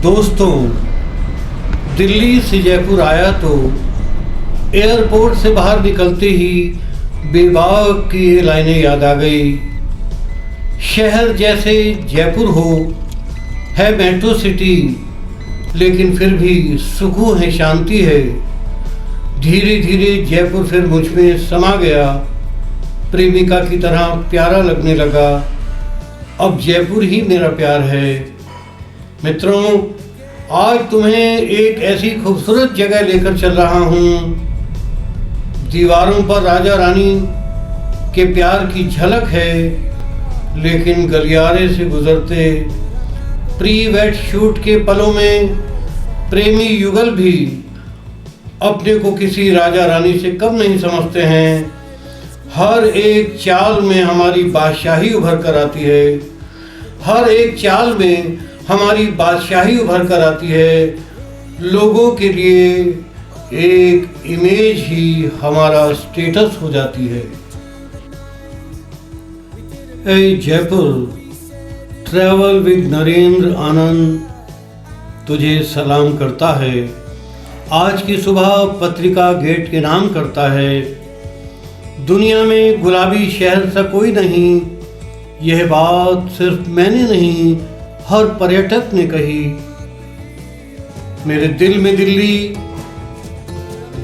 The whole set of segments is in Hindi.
दोस्तों, दिल्ली से जयपुर आया तो एयरपोर्ट से बाहर निकलते ही बेबाक की ये लाइनें याद आ गई। शहर जैसे जयपुर हो, है मेट्रो सिटी, लेकिन फिर भी सुकून है, शांति है। धीरे धीरे जयपुर फिर मुझ में समा गया, प्रेमिका की तरह प्यारा लगने लगा। अब जयपुर ही मेरा प्यार है। मित्रों, आज तुम्हें एक ऐसी खूबसूरत जगह लेकर चल रहा हूँ। दीवारों पर राजा रानी के प्यार की झलक है, लेकिन गलियारे से गुजरते प्री वेड शूट के पलों में प्रेमी युगल भी अपने को किसी राजा रानी से कम नहीं समझते हैं। हर एक चाल में हमारी बादशाही उभर कर आती है, हर एक चाल में हमारी बादशाही उभर कर आती है। लोगों के लिए एक इमेज ही हमारा स्टेटस हो जाती है। ए जयपुर, ट्रैवल विद नरेंद्र आनंद तुझे सलाम करता है। आज की सुबह पत्रिका गेट के नाम करता है। दुनिया में गुलाबी शहर सा कोई नहीं, यह बात सिर्फ मैंने नहीं, हर पर्यटक ने कही। मेरे दिल में दिल्ली,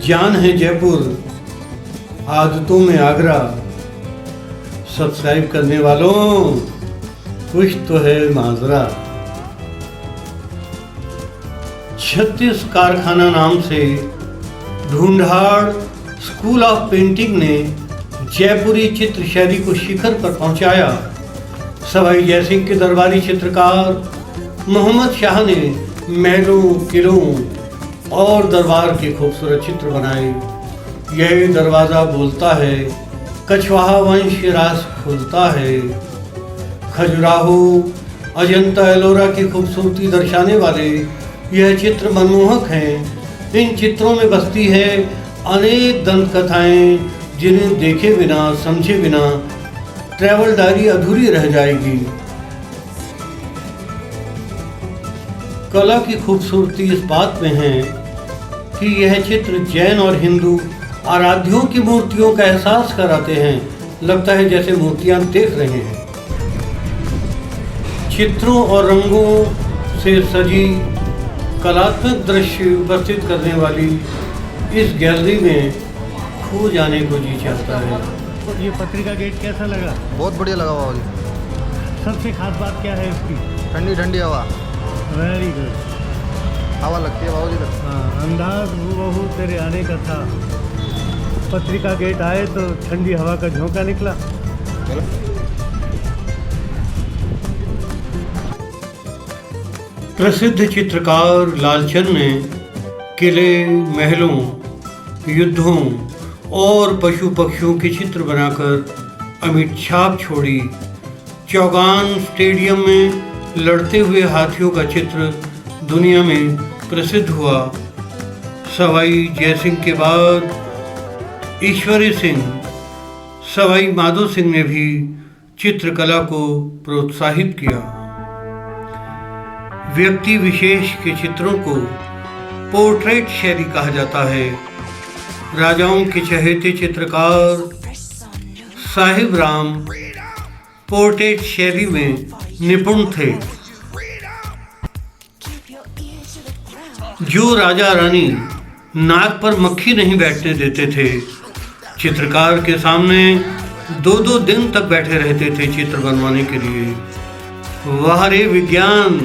जान है जयपुर, आदतों में आगरा। सब्सक्राइब करने वालों, कुछ तो है माजरा। 36 कारखाना नाम से ढूंढाड़ स्कूल ऑफ पेंटिंग ने जयपुरी चित्र शैली को शिखर पर पहुंचाया। सवाई जयसिंह के दरबारी चित्रकार मोहम्मद शाह ने महलों, किलों और दरबार के खूबसूरत चित्र बनाए। यह दरवाज़ा बोलता है, कछवाहा वंश रास खुलता है। खजुराहो, अजंता एलोरा की खूबसूरती दर्शाने वाले यह चित्र मनमोहक हैं। इन चित्रों में बसती है अनेक दंत कथाएं, जिन्हें देखे बिना, समझे बिना ट्रैवल डायरी अधूरी रह जाएगी। कला की खूबसूरती इस बात में है कि यह चित्र जैन और हिंदू आराध्यों की मूर्तियों का एहसास कराते हैं। लगता है जैसे मूर्तियां देख रहे हैं। चित्रों और रंगों से सजी कलात्मक दृश्य उपस्थित करने वाली इस गैलरी में खो जाने को जी चाहता है। ये पत्रिका गेट कैसा लगा? बहुत बढ़िया लगा बाबू जी। सबसे खास बात क्या है इसकी? ठंडी ठंडी हवा। Very good. हवा लगती है बाबू जी। हाँ, अंदाज हूबहू तेरे आने का था। पत्रिका गेट आए तो ठंडी हवा का झोंका निकला। प्रसिद्ध चित्रकार लालचंद ने किले, महलों, युद्धों और पशु पक्षियों के चित्र बनाकर अमिट छाप छोड़ी। चौगान स्टेडियम में लड़ते हुए हाथियों का चित्र दुनिया में प्रसिद्ध हुआ। सवाई जयसिंह के बाद ईश्वरी सिंह, सवाई माधो सिंह ने भी चित्रकला को प्रोत्साहित किया। व्यक्ति विशेष के चित्रों को पोर्ट्रेट शैली कहा जाता है। राजाओं के चहेते चित्रकार साहिब राम पोर्ट्रेट शैली में निपुण थे। जो राजा रानी नाक पर मक्खी नहीं बैठने देते थे, चित्रकार के सामने 2-2 दिन तक बैठे रहते थे चित्र बनवाने के लिए। वाह रे विज्ञान!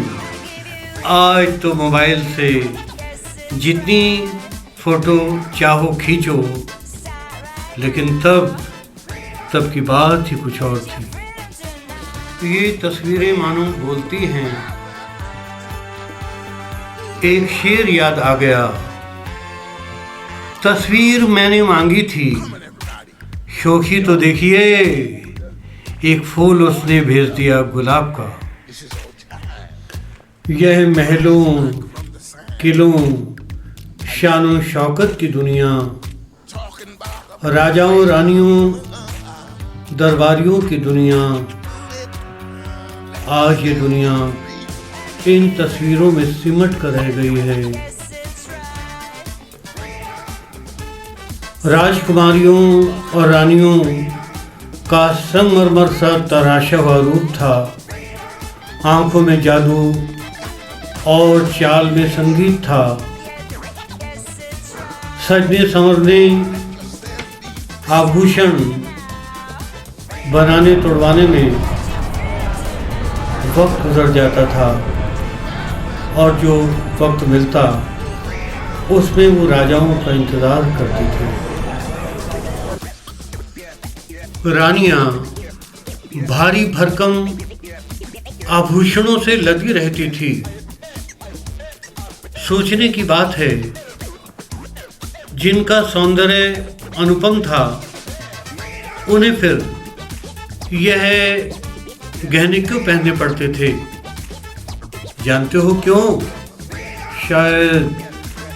आज तो मोबाइल से जितनी फोटो चाहो खींचो, लेकिन तब की बात ही कुछ और थी। ये तस्वीरें मानो बोलती हैं। एक शेर याद आ गया। तस्वीर मैंने मांगी थी, शोखी तो देखिए, एक फूल उसने भेज दिया गुलाब का। यह महलों, किलों, शानो शौकत की दुनिया, राजाओं रानियों, दरबारियों की दुनिया। आज ये दुनिया इन तस्वीरों में सिमट कर रह गई है। राजकुमारियों और रानियों का संगमरमर सा तराशा हुआ रूप था। आंखों में जादू और चाल में संगीत था। सजने संवरने, आभूषण बनाने तोड़वाने में वक्त गुजर जाता था और जो वक्त मिलता उसमें वो राजाओं का इंतजार करती थी। रानियां भारी भरकम आभूषणों से लदी रहती थी। सोचने की बात है, जिनका सौंदर्य अनुपम था उन्हें फिर यह गहने क्यों पहनने पड़ते थे? जानते हो क्यों? शायद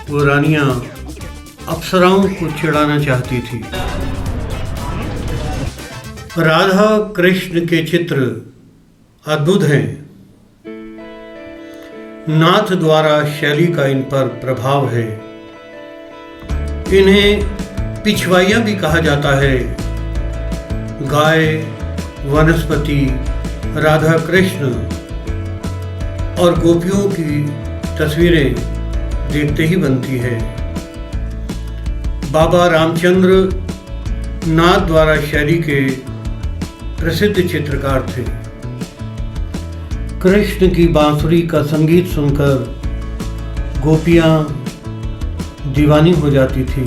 वो रानियां अप्सराओं को चिढ़ाना चाहती थी। राधा कृष्ण के चित्र अद्भुत हैं। नाथ द्वारा शैली का इन पर प्रभाव है। इन्हें पिछवाइयाँ भी कहा जाता है। गाय, वनस्पति, राधा कृष्ण और गोपियों की तस्वीरें देखते ही बनती है। बाबा रामचंद्र नाथ द्वारा शैली के प्रसिद्ध चित्रकार थे। कृष्ण की बांसुरी का संगीत सुनकर गोपियां दीवानी हो जाती थी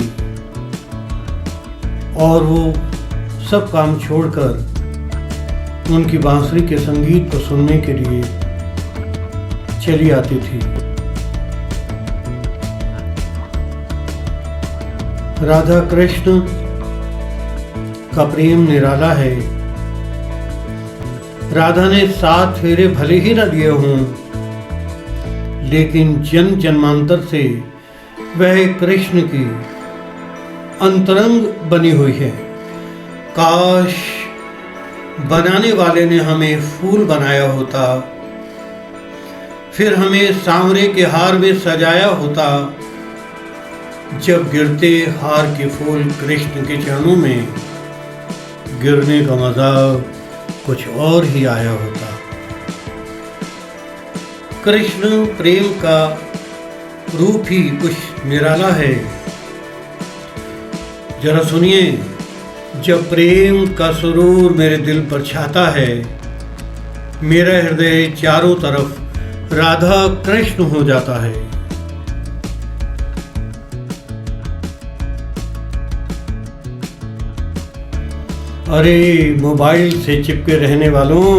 और वो सब काम छोड़कर उनकी बांसुरी के संगीत को सुनने के लिए चली आती थी। राधा कृष्ण का प्रेम निराला है। राधा ने 7 फेरे भले ही न दिए हों, लेकिन जन्म जन्मांतर से वह कृष्ण की अंतरंग बनी हुई है। काश बनाने वाले ने हमें फूल बनाया होता, फिर हमें सांवरे के हार में सजाया होता। जब गिरते हार के फूल कृष्ण के चरणों में गिरने का मजा कुछ और ही आया होता। कृष्ण प्रेम का रूप ही कुछ निराला है। जरा सुनिए, जब प्रेम का सुरूर मेरे दिल पर छाता है, मेरा हृदय चारों तरफ राधा कृष्ण हो जाता है। अरे मोबाइल से चिपके रहने वालों,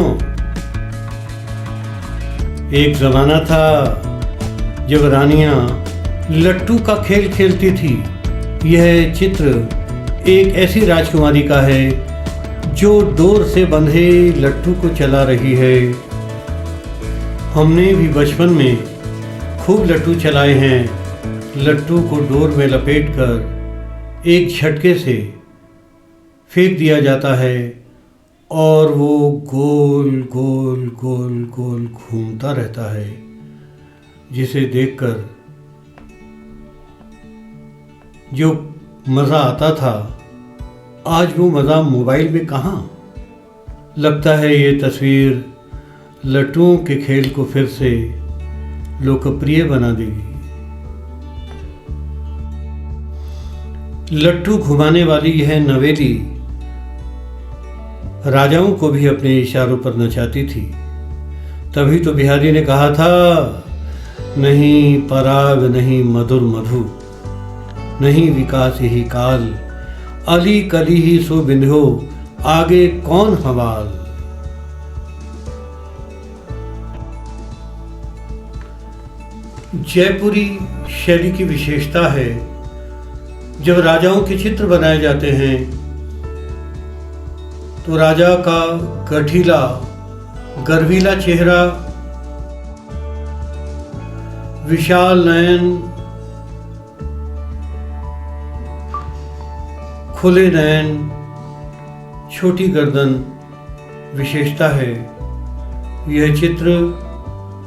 एक जमाना था जब रानियां लट्टू का खेल खेलती थी। यह चित्र एक ऐसी राजकुमारी का है जो डोर से बंधे लट्टू को चला रही है। हमने भी बचपन में खूब लट्टू चलाए हैं। लट्टू को डोर में लपेटकर एक झटके से फेंक दिया जाता है और वो गोल गोल गोल गोल घूमता रहता है, जिसे देखकर जो मज़ा आता था, आज वो मज़ा मोबाइल में कहाँ। लगता है ये तस्वीर लट्टुओं के खेल को फिर से लोकप्रिय बना देगी। लट्टू घुमाने वाली यह नवेली राजाओं को भी अपने इशारों पर नचाती थी। तभी तो बिहारी ने कहा था, नहीं पराग नहीं मधुर मधु, नहीं विकास ही काल, अली कली ही सो बिंध्यो, आगे कौन हवाल। जयपुरी शैली की विशेषता है, जब राजाओं के चित्र बनाए जाते हैं तो राजा का गठीला गर्वीला चेहरा, विशाल नयन, खुले नयन, छोटी गर्दन विशेषता है। यह चित्र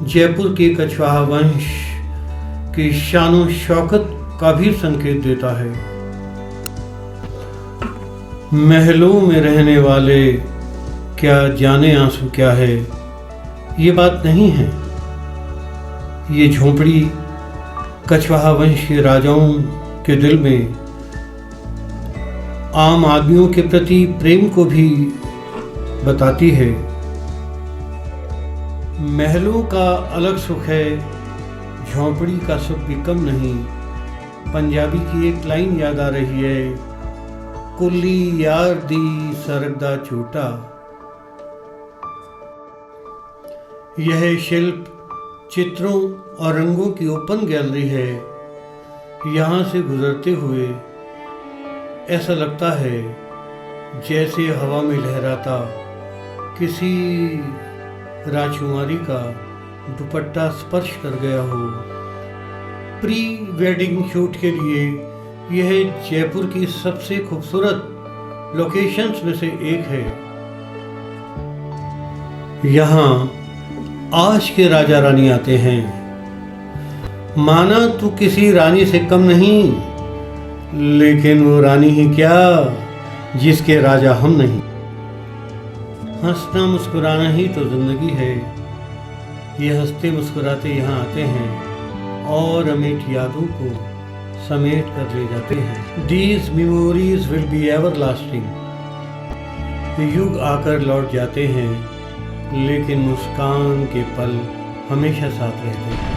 जयपुर के कछवाहा वंश की शानो शौकत का भी संकेत देता है। महलों में रहने वाले क्या जाने आंसू क्या है, ये बात नहीं है। ये झोंपड़ी कछवाहा वंश के राजाओं के दिल में आम आदमियों के प्रति प्रेम को भी बताती है। महलों का अलग सुख है, झोंपड़ी का सुख भी कम नहीं। पंजाबी की एक लाइन याद आ रही है, कुल्ली यार दी सरगदा छूटा। यह शिल्प चित्रों और रंगों की ओपन गैलरी है। यहाँ से गुजरते हुए ऐसा लगता है जैसे हवा में लहराता किसी राजकुमारी का दुपट्टा स्पर्श कर गया हो। प्री वेडिंग शूट के लिए यह जयपुर की सबसे खूबसूरत लोकेशंस में से एक है। यहाँ आज के राजा रानी आते हैं। माना तू किसी रानी से कम नहीं, लेकिन वो रानी ही क्या जिसके राजा हम नहीं। हंसना मुस्कुराना ही तो जिंदगी है। ये हंसते मुस्कुराते यहाँ आते हैं और अमिट यादों को समेट कर ले जाते हैं। These memories will be everlasting। युग आकर लौट जाते हैं, लेकिन मुस्कान के पल हमेशा साथ रहते हैं।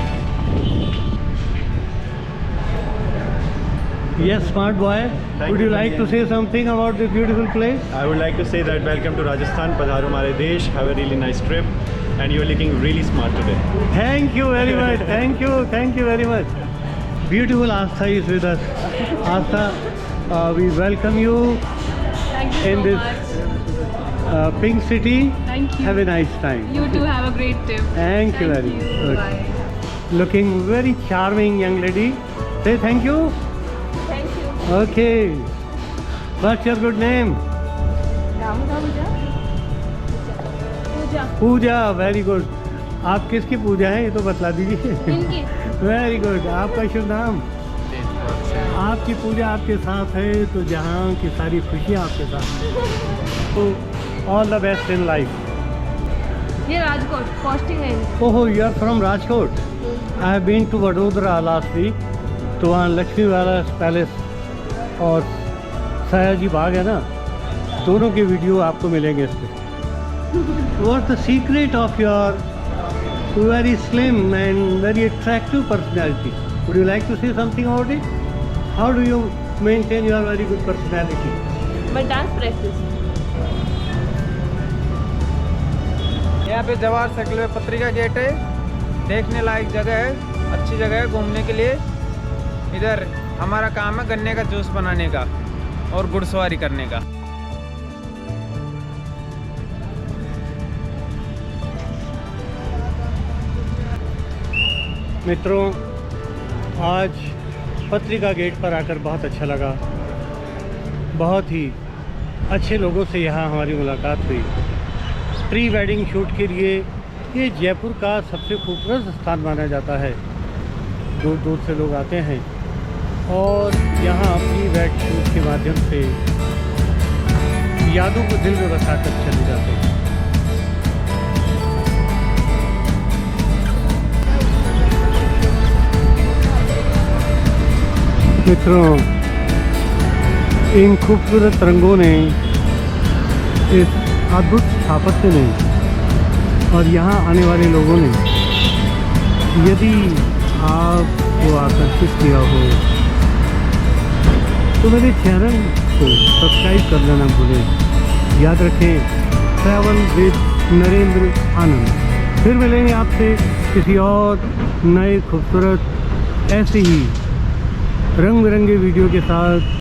Yes, smart boy. Would you like to say something about this beautiful place? I would like to say that welcome to Rajasthan, Padharo Hamare Desh. Have a really nice trip, and you're looking really smart today. Thank you very much. Thank you very much. Beautiful Astha is with us. Astha, we welcome you in this pink city. Thank you. Have a nice time. You too have a great trip. Thank you very much. Good. Bye. Looking very charming young lady. Say thank you. Thank you. Okay. What's your good name? Pooja. Pooja, very good. आप किसकी पूजा है ये तो बतला दीजिए। इनकी। Very good. आपका शुभ नाम? आपकी पूजा आपके साथ है तो जहाँ की सारी खुशियाँ आपके साथ हैं। तो all the best in life. ये राजकोट पोस्टिंग है। ओहो, you are from Rajkot. I have been to Vadodara last week. तो वहाँ लक्ष्मी वाला पैलेस और सयाजी बाग है ना, दोनों के वीडियो आपको मिलेंगे इस पर। What's the secret of your very slim and very attractive personality? Would you like to say something about it? How do you maintain your very good personality? मैं डांस प्रैक्टिस। यहाँ पे जवाहर सर्कल में पत्रिका गेट है, देखने लायक जगह है, अच्छी जगह है घूमने के लिए। इधर हमारा काम है गन्ने का जूस बनाने का और घुड़सवारी करने का। मित्रों, आज पत्रिका गेट पर आकर बहुत अच्छा लगा। बहुत ही अच्छे लोगों से यहाँ हमारी मुलाकात हुई। प्री वेडिंग शूट के लिए ये जयपुर का सबसे खूबसूरत स्थान माना जाता है। दूर दूर से लोग आते हैं और यहाँ प्री वेड शूट के माध्यम से यादों को दिल में बसा कर चले जाते हैं। मित्रों, इन खूबसूरत रंगों ने, इस अद्भुत स्थापत्य ने और यहाँ आने वाले लोगों ने यदि आपको आकर्षित किया हो तो मेरे चैनल को सब्सक्राइब कर लेना भूलें। याद रखें, ट्रैवल विद नरेंद्र आनंद। फिर मिलेंगे आपसे किसी और नए खूबसूरत ऐसे ही रंग बिरंगे वीडियो के साथ।